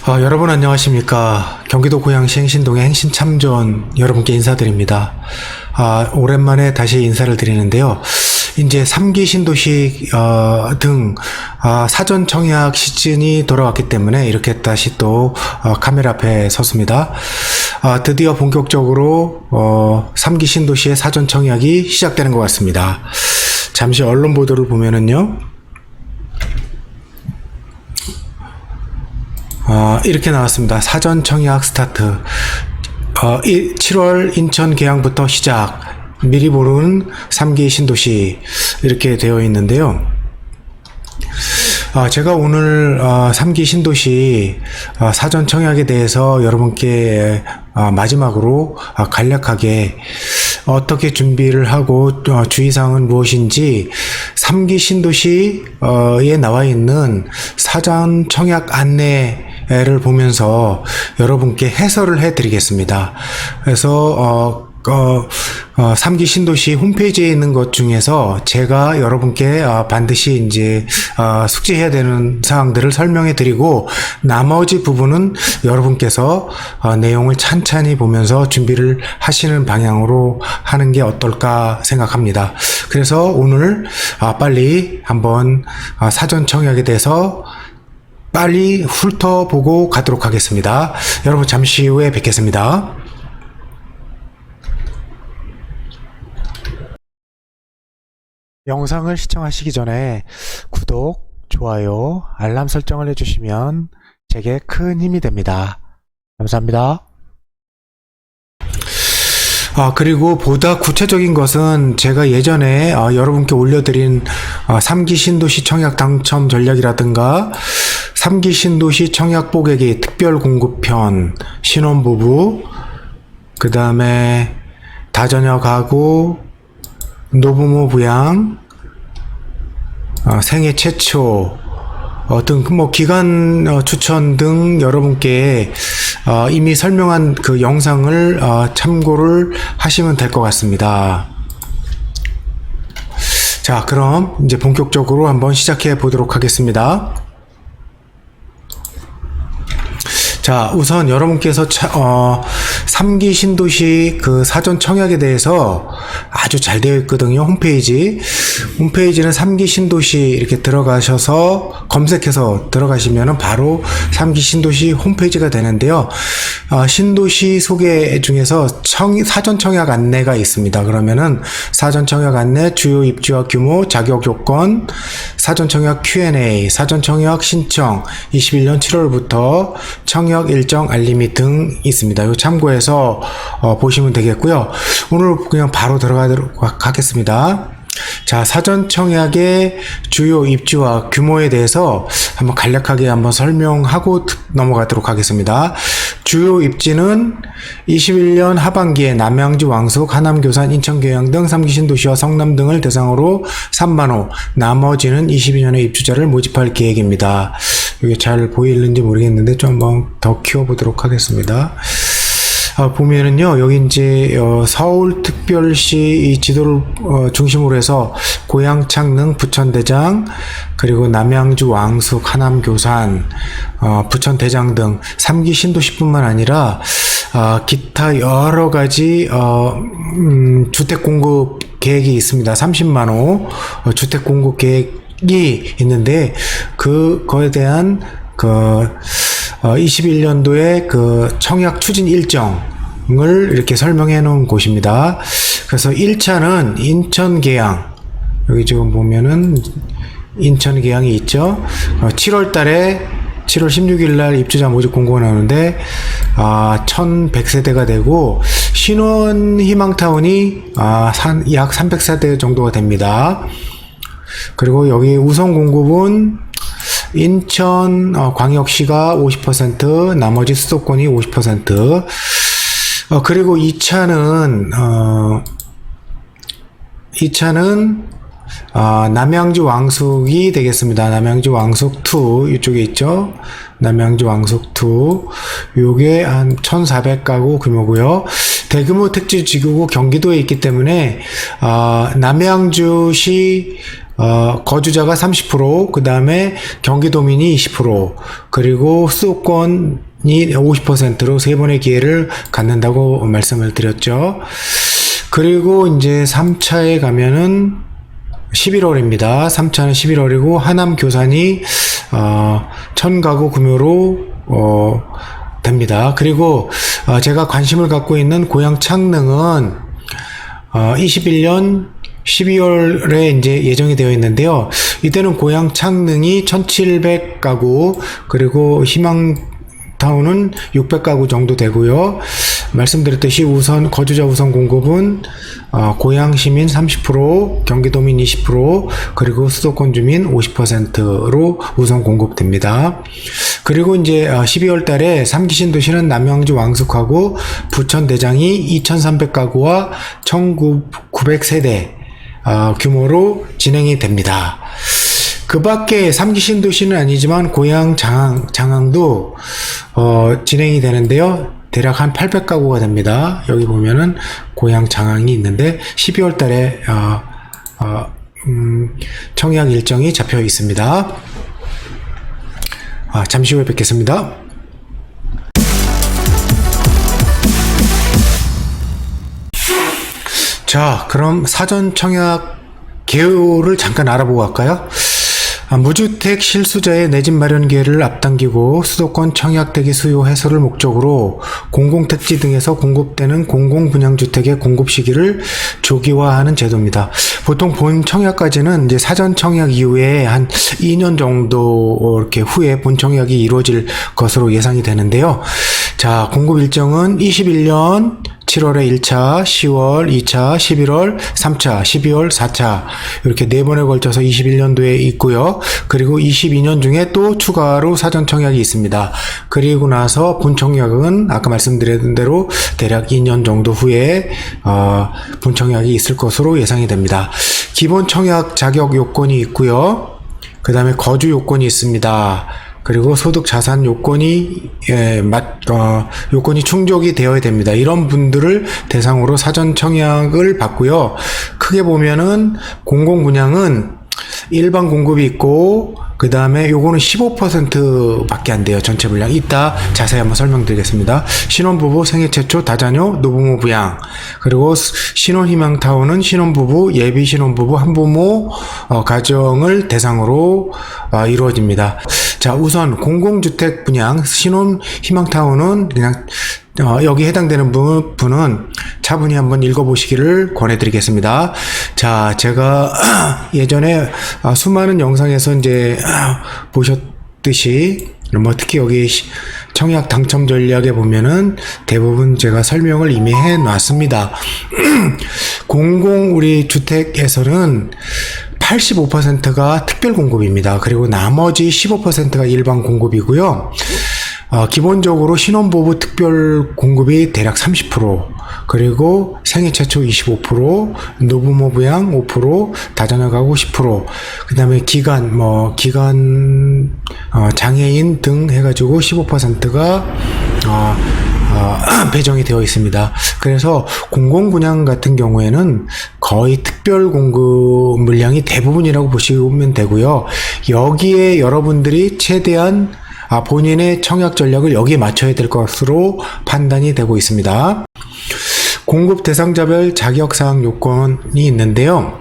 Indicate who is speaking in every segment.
Speaker 1: 여러분 안녕하십니까. 경기도 고양시 행신동의 행신참전 여러분께 인사드립니다. 오랜만에 다시 인사를 드리는데요. 이제 3기 신도시 등 사전 청약 시즌이 돌아왔기 때문에 이렇게 다시 또 카메라 앞에 섰습니다. 드디어 본격적으로 3기 신도시의 사전 청약이 시작되는 것 같습니다. 잠시 언론 보도를 보면은요. 이렇게 나왔습니다. 사전 청약 스타트. 7월 인천 계양부터 시작. 미리 모르는 3기 신도시. 이렇게 되어 있는데요. 제가 오늘 3기 신도시 사전 청약에 대해서 여러분께 마지막으로 간략하게 어떻게 준비를 하고 주의사항은 무엇인지 3기 신도시에 나와 있는 사전 청약 안내를 보면서 여러분께 해설을 해드리겠습니다. 그래서 3기 신도시 홈페이지에 있는 것 중에서 제가 여러분께 반드시 이제 숙지해야 되는 사항들을 설명해 드리고 나머지 부분은 여러분께서 내용을 찬찬히 보면서 준비를 하시는 방향으로 하는 게 어떨까 생각합니다. 그래서 오늘 빨리 한번 사전 청약에 대해서 빨리 훑어보고 가도록 하겠습니다. 여러분 잠시 후에 뵙겠습니다. 영상을 시청하시기 전에 구독, 좋아요, 알람 설정을 해주시면 제게 큰 힘이 됩니다. 감사합니다. 그리고 보다 구체적인 것은 제가 예전에 여러분께 올려드린 3기 신도시 청약 당첨 전략이라든가 3기 신도시 청약 뽀개기 특별 공급편, 신혼부부, 그 다음에 다자녀 가구, 노부모 부양, 생애 최초 등 기간 추천 등 여러분께 이미 설명한 그 영상을 참고를 하시면 될 것 같습니다. 자, 그럼 이제 본격적으로 한번 시작해 보도록 하겠습니다. 자, 우선 여러분께서 3기 신도시 그 사전 청약에 대해서 아주 잘 되어 있거든요. 홈페이지는 3기 신도시 이렇게 들어가셔서 검색해서 들어가시면은 바로 3기 신도시 홈페이지가 되는데요. 신도시 소개 중에서 사전 청약 안내가 있습니다. 그러면은 사전 청약 안내, 주요 입지와 규모, 자격 조건, 사전 청약 Q&A, 사전 청약 신청, 21년 7월부터 청약 일정 알림이 등 있습니다. 이거 참고해서 보시면 되겠고요. 오늘 그냥 바로 들어가도록 하겠습니다. 자, 사전 청약의 주요 입지와 규모에 대해서 한번 간략하게 한번 설명하고 넘어가도록 하겠습니다. 주요 입지는 21년 하반기에 남양주, 왕숙, 하남, 교산, 인천, 계양 등 3기 신도시와 성남 등을 대상으로 3만 호, 나머지는 22년에 입주자를 모집할 계획입니다. 이게 잘 보이는지 모르겠는데 좀 한번 더 키워보도록 하겠습니다. 보면은요, 여기 이제 서울특별시 이 지도를 중심으로 해서 고양, 창릉, 부천, 대장, 그리고 남양주, 왕숙, 하남, 교산, 부천, 대장 등 3기 신도시뿐만 아니라 기타 여러 가지 주택 공급 계획이 있습니다. 30만 호 주택 공급 계획이 있는데 그거에 대한 21년도에 그 청약 추진 일정을 이렇게 설명해 놓은 곳입니다. 그래서 1차는 인천 계양, 여기 지금 보면은 인천 계양이 있죠. 7월 16일 날 입주자 모집 공고가 나오는데 1100세대가 되고 신혼 희망타운이 약 300세대 정도가 됩니다. 그리고 여기 우선 공급은 인천 광역시가 50%, 나머지 수도권이 50%. 그리고 2차는 남양주 왕숙이 되겠습니다. 남양주 왕숙 2 이쪽에 있죠. 남양주 왕숙 2 요게 한 1,400가구 규모고요. 대규모 택지 지구고 경기도에 있기 때문에 남양주시 거주자가 30%, 그 다음에 경기도민이 20%, 그리고 수도권이 50%로 세 번의 기회를 갖는다고 말씀을 드렸죠. 그리고 이제 3차에 가면은 11월입니다. 3차는 11월이고, 하남 교산이, 1000가구 구매로, 됩니다. 그리고, 제가 관심을 갖고 있는 고양 창릉은, 21년 12월에 이제 예정이 되어 있는데요. 이때는 고양 창릉이 1700가구, 그리고 희망타운은 600가구 정도 되고요. 말씀드렸듯이 우선 거주자 우선 공급은 고양 시민 30%, 경기도민 20%, 그리고 수도권 주민 50%로 우선 공급됩니다. 그리고 이제 12월 달에 3기 신도시는 남양주 왕숙하고 부천 대장이 2300가구와 1900세대 규모로 진행이 됩니다. 그 밖에 3기 신도시는 아니지만 고양 장항도 진행이 되는데요. 대략 한 800가구가 됩니다. 여기 보면은 고양 장항이 있는데 12월 달에 청약 일정이 잡혀 있습니다. 잠시 후에 뵙겠습니다. 자, 그럼 사전 청약 개요를 잠깐 알아보고 갈까요? 무주택 실수자의 내 집 마련 기회를 앞당기고 수도권 청약대기 수요 해소를 목적으로 공공택지 등에서 공급되는 공공분양주택의 공급 시기를 조기화하는 제도입니다. 보통 본 청약까지는 이제 사전 청약 이후에 한 2년 정도 이렇게 후에 본 청약이 이루어질 것으로 예상이 되는데요. 자, 공급 일정은 21년 7월에 1차, 10월 2차, 11월 3차, 12월 4차 이렇게 4번에 걸쳐서 21년도에 있고요. 그리고 22년 중에 또 추가로 사전 청약이 있습니다. 그리고 나서 본 청약은 아까 말씀드린 대로 대략 2년 정도 후에 본 청약이 있을 것으로 예상이 됩니다. 기본 청약 자격 요건이 있고요. 그 다음에 거주 요건이 있습니다. 그리고 소득 자산 요건이 요건이 충족이 되어야 됩니다. 이런 분들을 대상으로 사전 청약을 받고요. 크게 보면은 공공분양은 일반 공급이 있고 그 다음에 요거는 15% 밖에 안 돼요. 전체 분량. 이따 자세히 한번 설명드리겠습니다. 신혼부부 생애 최초 다자녀 노부모 부양, 그리고 신혼희망타운은 신혼부부 예비 신혼부부 한부모 가정을 대상으로 이루어집니다. 자, 우선 공공주택 분양 신혼희망타운은 그냥 여기 해당되는 분은 차분히 한번 읽어보시기를 권해드리겠습니다. 자, 제가 예전에 수많은 영상에서 이제 보셨듯이 뭐 특히 여기 청약 당첨 전략에 보면은 대부분 제가 설명을 이미 해놨습니다. 우리 주택에서는 85%가 특별 공급입니다. 그리고 나머지 15%가 일반 공급이고요. 기본적으로 신혼부부 특별 공급이 대략 30%, 그리고 생애 최초 25%, 노부모 부양 5%, 다자녀 가구 10%, 그 다음에 장애인 등 해가지고 15%가, 배정이 되어 있습니다. 그래서 공공분양 같은 경우에는 거의 특별 공급 물량이 대부분이라고 보시면 되고요. 여기에 여러분들이 최대한 본인의 청약 전략을 여기에 맞춰야 될 것으로 판단이 되고 있습니다. 공급 대상자별 자격사항 요건이 있는데요.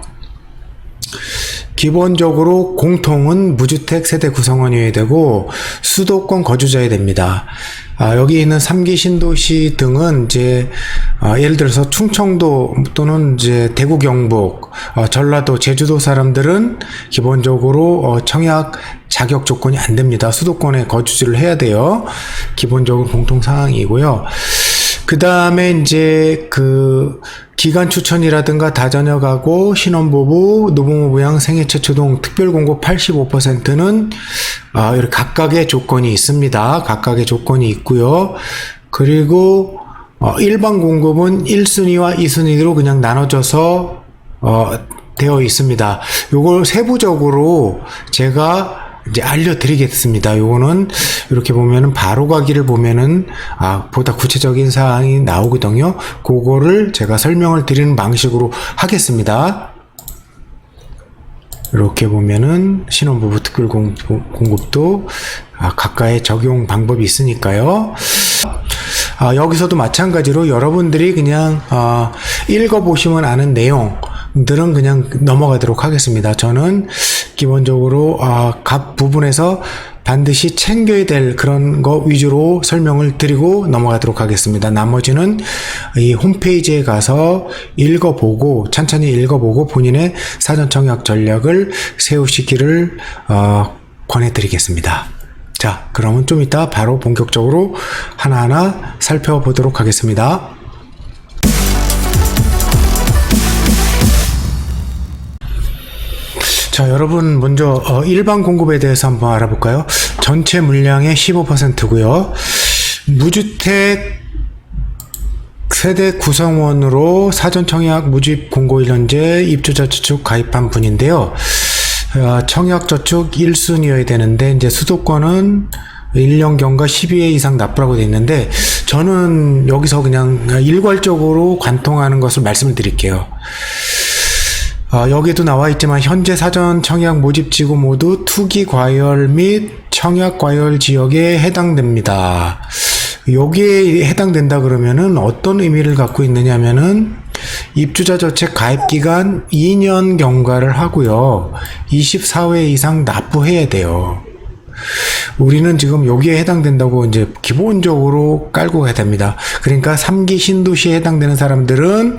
Speaker 1: 기본적으로 공통은 무주택 세대 구성원이어야 되고 수도권 거주자여야 됩니다. 여기 있는 3기 신도시 등은 이제 예를 들어서 충청도 또는 이제 대구 경북, 전라도, 제주도 사람들은 기본적으로 청약 자격 조건이 안 됩니다. 수도권에 거주를 해야 돼요. 기본적으로 공통 사항이고요. 그 다음에 이제 기간 추천이라든가 다자녀 가구, 신혼부부, 노부모 부양, 생애 최초 등 특별 공급 85%는 이렇게 각각의 조건이 있습니다. 각각의 조건이 있고요. 그리고 일반 공급은 1순위와 2순위로 그냥 나눠져서 되어 있습니다. 요걸 세부적으로 제가 이제 알려드리겠습니다. 요거는 이렇게 보면은 바로 가기를 보면은 보다 구체적인 사항이 나오거든요. 그거를 제가 설명을 드리는 방식으로 하겠습니다. 이렇게 보면은 신혼부부 특별공급도 각각의 적용 방법이 있으니까요. 여기서도 마찬가지로 여러분들이 그냥 읽어보시면 아는 내용들은 그냥 넘어가도록 하겠습니다. 저는 기본적으로 각 부분에서 반드시 챙겨야 될 그런 거 위주로 설명을 드리고 넘어가도록 하겠습니다. 나머지는 이 홈페이지에 가서 읽어보고 천천히 읽어보고 본인의 사전 청약 전략을 세우시기를 권해드리겠습니다. 자, 그러면 좀 이따 바로 본격적으로 하나하나 살펴보도록 하겠습니다. 자, 여러분 먼저 일반 공급에 대해서 한번 알아볼까요? 전체 물량의 15%고요. 무주택 세대 구성원으로 사전 청약 무집 공고일 현재 입주자 저축 가입한 분인데요. 청약 저축 1순위여야 되는데 이제 수도권은 1년 경과 12회 이상 납부라고 되어 있는데 저는 여기서 그냥 일괄적으로 관통하는 것을 말씀을 드릴게요. 여기에도 나와 있지만 현재 사전 청약 모집지구 모두 투기 과열 및 청약 과열 지역에 해당됩니다. 여기에 해당된다 그러면은 어떤 의미를 갖고 있느냐면은 입주자 저축 가입 기간 2년 경과를 하고요. 24회 이상 납부해야 돼요. 우리는 지금 여기에 해당된다고 이제 기본적으로 깔고 가야 됩니다. 그러니까 3기 신도시에 해당되는 사람들은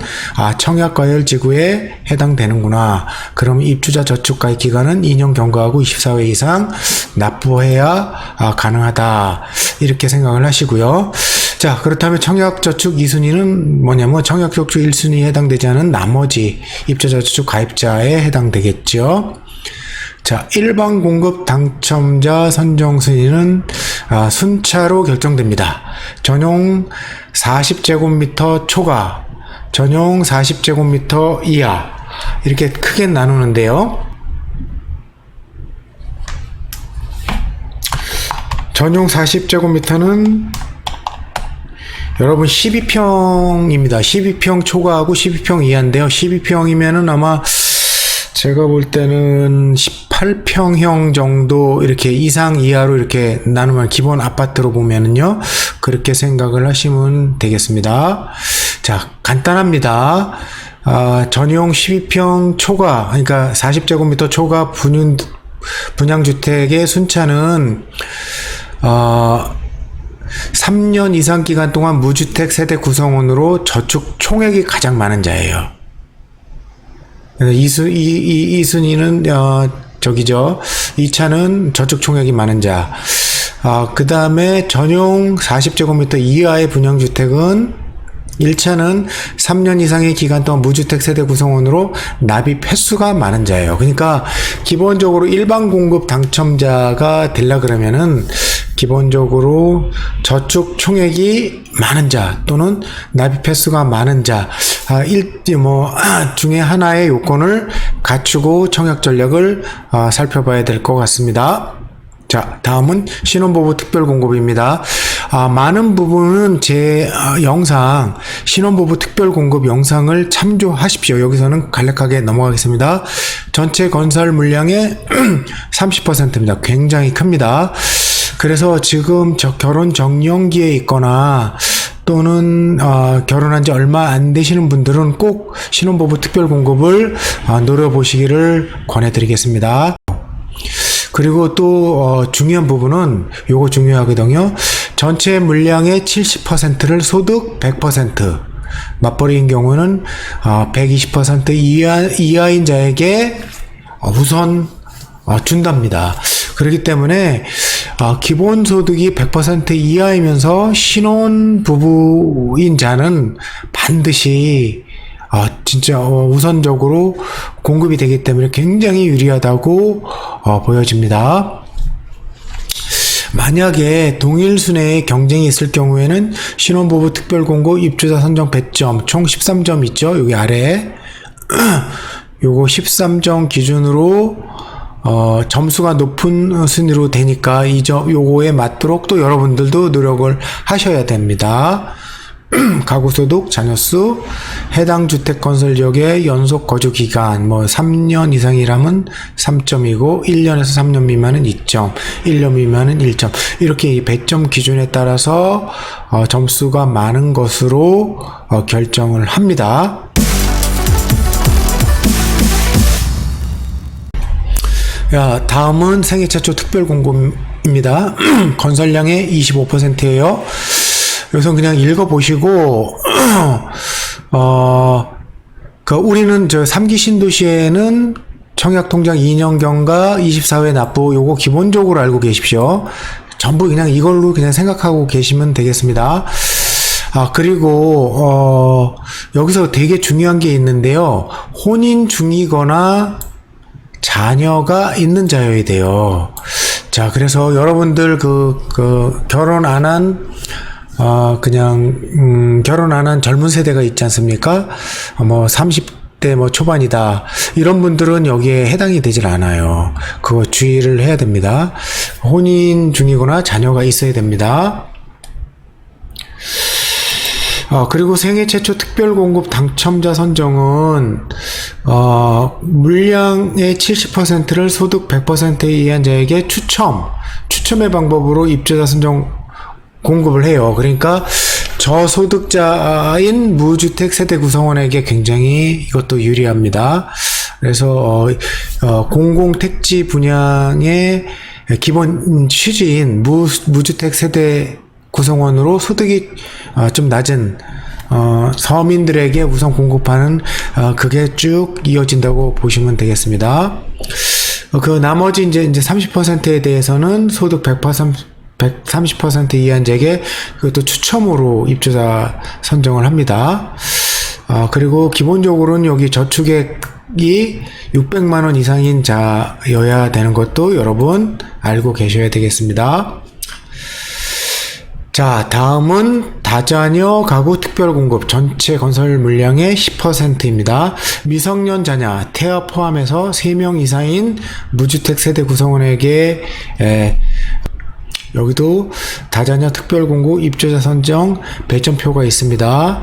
Speaker 1: 청약과열 지구에 해당되는구나. 그럼 입주자 저축 가입 기간은 2년 경과하고 24회 이상 납부해야 가능하다. 이렇게 생각을 하시고요. 자, 그렇다면 청약저축 2순위는 뭐냐면 청약저축 1순위에 해당되지 않은 나머지 입주자 저축 가입자에 해당되겠죠. 자, 일반 공급 당첨자 선정 순위는 순차로 결정됩니다. 전용 40제곱미터 초과, 전용 40제곱미터 이하 이렇게 크게 나누는데요. 전용 40제곱미터는 여러분 12평입니다. 12평 초과하고 12평 이하인데요. 12평이면은 아마 제가 볼 때는 18평형 정도 이렇게 이상 이하로 이렇게 나누면 기본 아파트로 보면은요. 그렇게 생각을 하시면 되겠습니다. 자, 간단합니다. 전용 12평 초과, 그러니까 40제곱미터 초과 분양주택의 순차는 3년 이상 기간 동안 무주택 세대 구성원으로 저축 총액이 가장 많은 자예요. 이 순위는 저기죠. 2차는 저축 총액이 많은 자. 그 다음에 전용 40제곱미터 이하의 분양주택은 1차는 3년 이상의 기간 동안 무주택 세대 구성원으로 납입 횟수가 많은 자예요. 그러니까 기본적으로 일반 공급 당첨자가 되려 그러면은 기본적으로 저축 총액이 많은 자 또는 납입 횟수가 많은 자 중에 하나의 요건을 갖추고 청약 전략을 살펴봐야 될 것 같습니다. 자, 다음은 신혼부부 특별공급입니다. 많은 부분은 제 영상 신혼부부 특별공급 영상을 참조하십시오. 여기서는 간략하게 넘어가겠습니다. 전체 건설 물량의 30%입니다. 굉장히 큽니다. 그래서 지금 결혼 정년기에 있거나 또는 결혼한 지 얼마 안 되시는 분들은 꼭 신혼부부 특별공급을 노려보시기를 권해드리겠습니다. 그리고 또 중요한 부분은 요거 중요하거든요. 전체 물량의 70%를 소득 100%, 맞벌이인 경우는 120% 이하인 자에게 우선 준답니다. 그렇기 때문에 기본소득이 100% 이하이면서 신혼부부인 자는 반드시 진짜 우선적으로 공급이 되기 때문에 굉장히 유리하다고 보여집니다. 만약에 동일 순회의 경쟁이 있을 경우에는 신혼부부 특별공고 입주자 선정 배점 총 13점 있죠. 여기 아래에 요거 13점 기준으로 점수가 높은 순위로 되니까 요거에 맞도록 또 여러분들도 노력을 하셔야 됩니다. 가구소득, 자녀수, 해당 주택 건설 지역의 연속 거주 기간, 3년 이상이라면 3점이고, 1년에서 3년 미만은 2점, 1년 미만은 1점. 이렇게 이 배점 기준에 따라서, 점수가 많은 것으로, 결정을 합니다. 다음은 생애 최초 특별 공고입니다. 건설량의 25%예요. 여기서 그냥 읽어보시고, 우리는 3기 신도시에는 청약통장 2년 경과 24회 납부, 요거 기본적으로 알고 계십시오. 전부 그냥 이걸로 그냥 생각하고 계시면 되겠습니다. 그리고, 여기서 되게 중요한 게 있는데요. 혼인 중이거나 자녀가 있는 자여야 돼요. 자, 그래서 여러분들 결혼 안 한, 결혼 안 한 젊은 세대가 있지 않습니까? 30대 초반이다. 이런 분들은 여기에 해당이 되질 않아요. 그거 주의를 해야 됩니다. 혼인 중이거나 자녀가 있어야 됩니다. 그리고 생애 최초 특별 공급 당첨자 선정은, 물량의 70%를 소득 100%에 의한 자에게 추첨의 방법으로 입주자 선정 공급을 해요. 그러니까 저소득자인 무주택 세대 구성원에게 굉장히 이것도 유리합니다. 그래서 공공택지 분양의 기본 취지인 무주택 세대 구성원으로 소득이 좀 낮은 서민들에게 우선 공급하는 그게 쭉 이어진다고 보시면 되겠습니다. 나머지 이제 30%에 대해서는 소득 130% 이하인 자에게 그것도 추첨으로 입주자 선정을 합니다. 그리고 기본적으로는 여기 저축액이 600만 원 이상인 자여야 되는 것도 여러분 알고 계셔야 되겠습니다. 자, 다음은 다자녀 가구 특별 공급 전체 건설 물량의 10%입니다. 미성년 자녀, 태아 포함해서 3명 이상인 무주택 세대 구성원에게 여기도 다자녀 특별 공급 입주자 선정 배점표가 있습니다.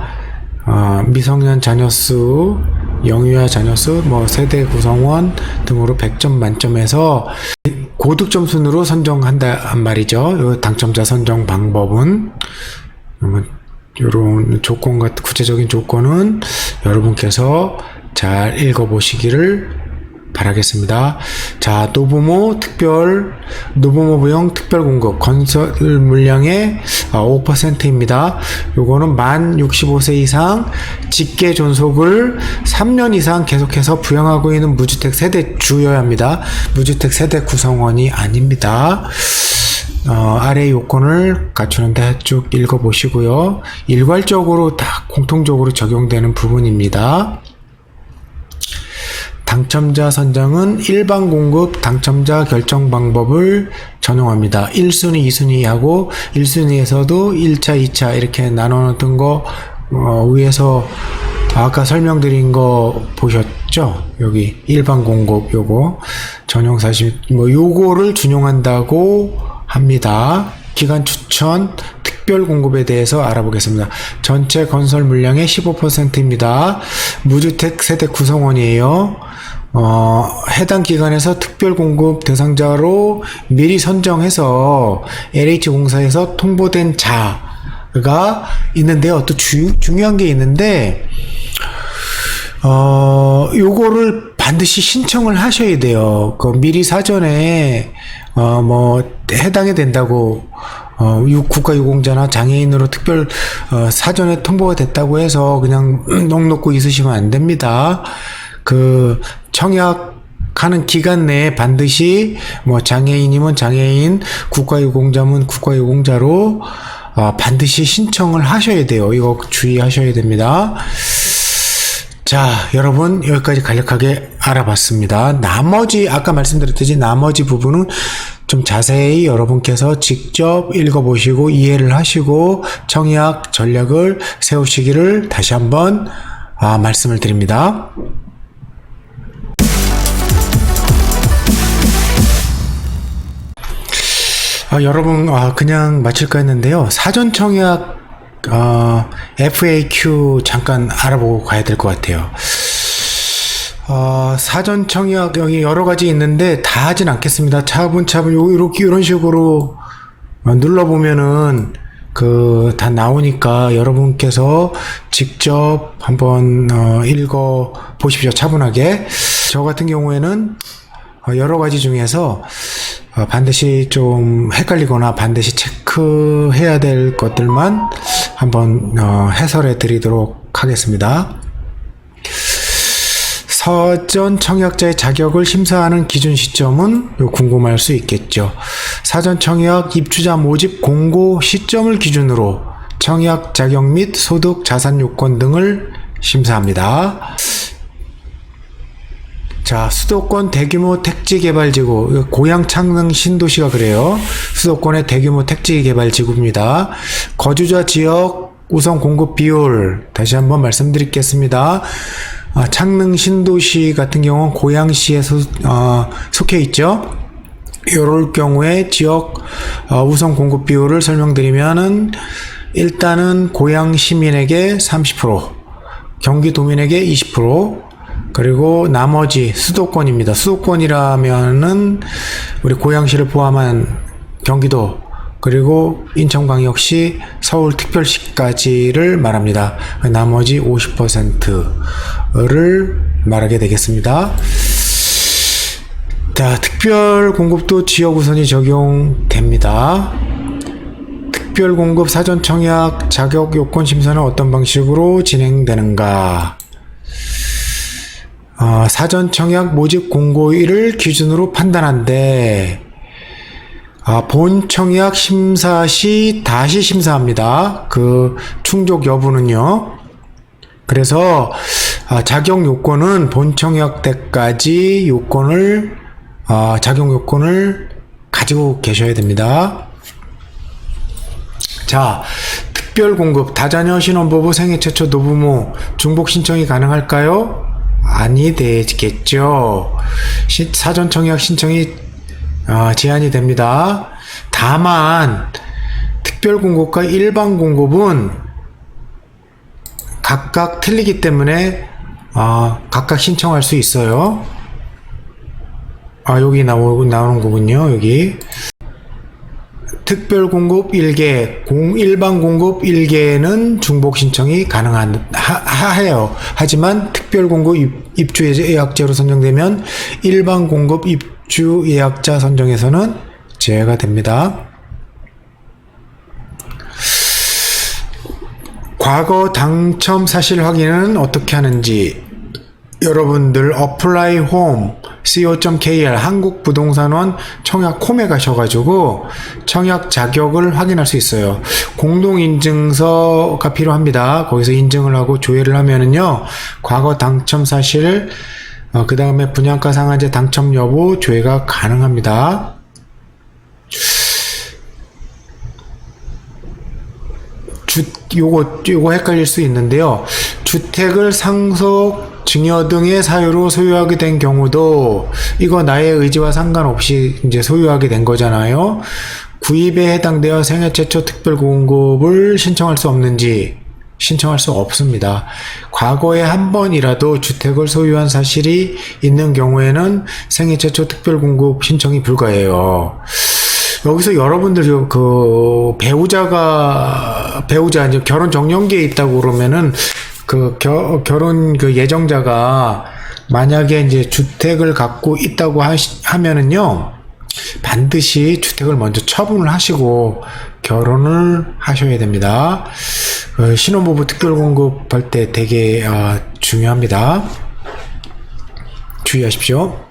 Speaker 1: 미성년 자녀수, 영유아 자녀수, 세대 구성원 등으로 100점 만점에서 고득점 순으로 선정한단 말이죠. 요 당첨자 선정 방법은 이런 구체적인 조건은 여러분께서 잘 읽어보시기를 바라겠습니다. 자, 노부모 부용 특별 공급 건설 물량의 5%입니다. 요거는 만 65세 이상 직계 존속을 3년 이상 계속해서 부양하고 있는 무주택 세대 주여야 합니다. 무주택 세대 구성원이 아닙니다. 아래 요건을 갖추는데 쭉 읽어보시고요. 일괄적으로 다 공통적으로 적용되는 부분입니다. 당첨자 선정은 일반 공급 당첨자 결정 방법을 전용합니다. 1순위, 2순위하고 1순위에서도 1차, 2차 이렇게 나눠놓은 거 위에서 아까 설명드린 거 보셨죠? 여기 일반 공급 요거 전용 사실 요거를 준용한다고 합니다. 기간 추천 특별 공급에 대해서 알아보겠습니다. 전체 건설 물량의 15%입니다. 무주택 세대 구성원이에요. 해당 기간에서 특별 공급 대상자로 미리 선정해서 LH공사에서 통보된 자가 있는데요. 또 중요한 게 있는데, 요거를 반드시 신청을 하셔야 돼요. 미리 사전에, 해당이 된다고, 국가유공자나 장애인으로 특별, 사전에 통보가 됐다고 해서 그냥 넋 놓고 있으시면 안 됩니다. 청약하는 기간 내에 반드시, 장애인이면 장애인, 국가유공자면 국가유공자로, 반드시 신청을 하셔야 돼요. 이거 주의하셔야 됩니다. 자, 여러분, 여기까지 간략하게 알아봤습니다. 아까 말씀드렸듯이 나머지 부분은 좀 자세히 여러분께서 직접 읽어보시고 이해를 하시고 청약 전략을 세우시기를 다시 한번 말씀을 드립니다. 여러분, 그냥 마칠까 했는데요. 사전 청약 FAQ 잠깐 알아보고 가야 될 것 같아요. 사전 청약 여기 여러 가지 있는데 다 하진 않겠습니다. 차분차분 이렇게 이런 식으로 눌러보면은 다 나오니까 여러분께서 직접 한번 읽어 보십시오. 차분하게. 저 같은 경우에는 여러 가지 중에서 반드시 좀 헷갈리거나 반드시 체크해야 될 것들만 한번 해설해 드리도록 하겠습니다. 사전 청약자의 자격을 심사하는 기준 시점은 궁금할 수 있겠죠. 사전 청약 입주자 모집 공고 시점을 기준으로 청약 자격 및 소득 자산 요건 등을 심사합니다. 자, 수도권 대규모 택지개발지구, 고양 창릉 신도시가 그래요. 수도권의 대규모 택지개발지구입니다. 거주자 지역 우선 공급 비율 다시 한번 말씀드리겠습니다. 창릉 신도시 같은 경우는 고양시에 속해 있죠. 이럴 경우에 지역 우선 공급 비율을 설명드리면은 일단은 고양 시민에게 30%, 경기도민에게 20%, 그리고 나머지 수도권입니다. 수도권이라면은 우리 고양시를 포함한 경기도, 그리고 인천광역시, 서울특별시까지를 말합니다. 나머지 50%를 말하게 되겠습니다. 자, 특별공급도 지역우선이 적용됩니다. 특별공급 사전 청약 자격 요건 심사는 어떤 방식으로 진행되는가? 사전 청약 모집 공고일을 기준으로 판단한데, 본 청약 심사 시 다시 심사합니다. 충족 여부는요. 그래서 자격 요건은 본 청약 때까지 자격 요건을 가지고 계셔야 됩니다. 자, 특별공급 다자녀 신혼부부 생애 최초 노부모 중복 신청이 가능할까요? 아니 되겠죠. 사전 청약 신청이 제한이 됩니다. 다만 특별공급과 일반공급은 각각 틀리기 때문에 각각 신청할 수 있어요. 여기 나오는 거군요. 여기 특별공급 1개, 일반공급 1개는 중복 신청이 가능해요. 하지만 특별공급 입주 예약자로 선정되면 일반공급 입주 예약자 선정에서는 제외가 됩니다. 과거 당첨 사실 확인은 어떻게 하는지 여러분들 어플라이 홈 co.kr 한국부동산원 청약홈에 가셔가지고 청약 자격을 확인할 수 있어요. 공동인증서가 필요합니다. 거기서 인증을 하고 조회를 하면은요, 과거 당첨 사실, 그 다음에 분양가 상한제 당첨 여부 조회가 가능합니다. 요거 헷갈릴 수 있는데요. 주택을 상속, 증여 등의 사유로 소유하게 된 경우도 이거 나의 의지와 상관없이 이제 소유하게 된 거잖아요. 구입에 해당되어 생애 최초 특별공급을 신청할 수 없는지 신청할 수 없습니다. 과거에 한 번이라도 주택을 소유한 사실이 있는 경우에는 생애 최초 특별공급 신청이 불가해요. 여기서 여러분들이 배우자 이제 결혼 정년기에 있다고 그러면은 결혼 예정자가 만약에 이제 주택을 갖고 있다고 하면은요, 반드시 주택을 먼저 처분을 하시고 결혼을 하셔야 됩니다. 신혼부부 특별공급 할 때 되게 중요합니다. 주의하십시오.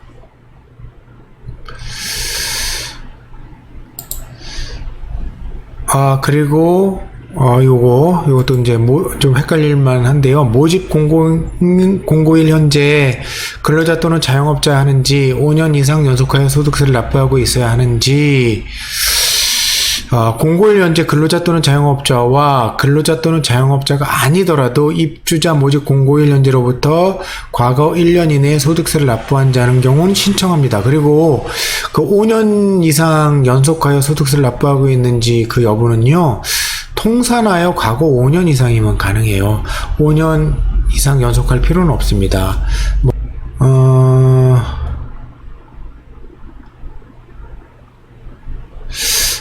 Speaker 1: 그리고 요것도 이제 좀 헷갈릴만 한데요. 모집 공고일 현재 근로자 또는 자영업자 하는지 5년 이상 연속하여 소득세를 납부하고 있어야 하는지, 공고일 현재 근로자 또는 자영업자와 근로자 또는 자영업자가 아니더라도 입주자 모집 공고일 현재로부터 과거 1년 이내에 소득세를 납부한 자는 경우는 신청합니다. 그리고 5년 이상 연속하여 소득세를 납부하고 있는지 그 여부는요, 통산하여 과거 5년 이상이면 가능해요. 5년 이상 연속할 필요는 없습니다.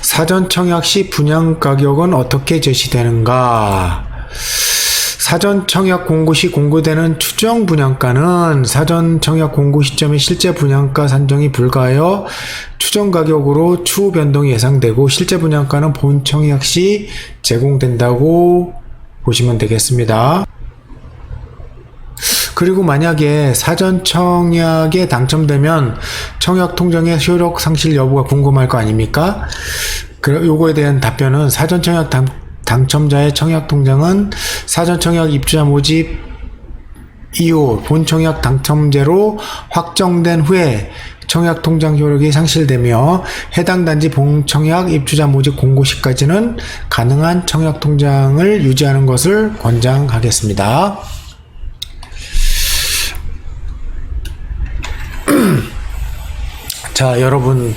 Speaker 1: 사전 청약 시 분양 가격은 어떻게 제시되는가? 사전 청약 공고 시 공고되는 추정 분양가는 사전 청약 공고 시점에 실제 분양가 산정이 불가하여 추정 가격으로 추후 변동이 예상되고, 실제 분양가는 본 청약 시 제공된다고 보시면 되겠습니다. 그리고 만약에 사전 청약에 당첨되면 청약 통장의 효력 상실 여부가 궁금할 거 아닙니까? 요거에 대한 답변은, 사전 청약 당첨자의 청약 통장은 사전 청약 입주자 모집 이후 본 청약 당첨제로 확정된 후에 청약 통장 효력이 상실되며 해당 단지 본 청약 입주자 모집 공고 시까지는 가능한 청약 통장을 유지하는 것을 권장하겠습니다. 자, 여러분,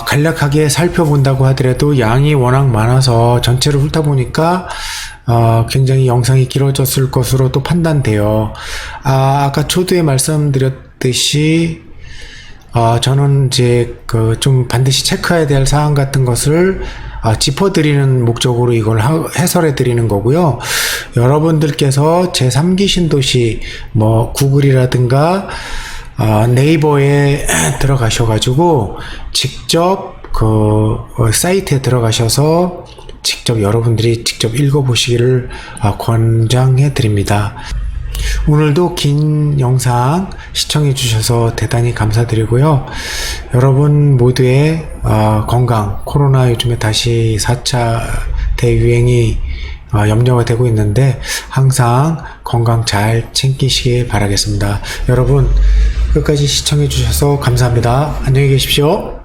Speaker 1: 간략하게 살펴본다고 하더라도 양이 워낙 많아서 전체를 훑어보니까 굉장히 영상이 길어졌을 것으로 또 판단돼요. 아까 초두에 말씀드렸듯이 저는 이제 좀 반드시 체크해야 될 사항 같은 것을 짚어드리는 목적으로 이걸 해설해 드리는 거고요. 여러분들께서 제3기 신도시 구글이라든가 네이버에 들어가셔가지고 직접 사이트에 들어가셔서 직접 여러분들이 직접 읽어보시기를 권장해 드립니다. 오늘도 긴 영상 시청해 주셔서 대단히 감사드리고요. 여러분 모두의 건강, 코로나 요즘에 다시 4차 대유행이 염려가 되고 있는데 항상 건강 잘 챙기시길 바라겠습니다. 여러분 끝까지 시청해 주셔서 감사합니다. 안녕히 계십시오.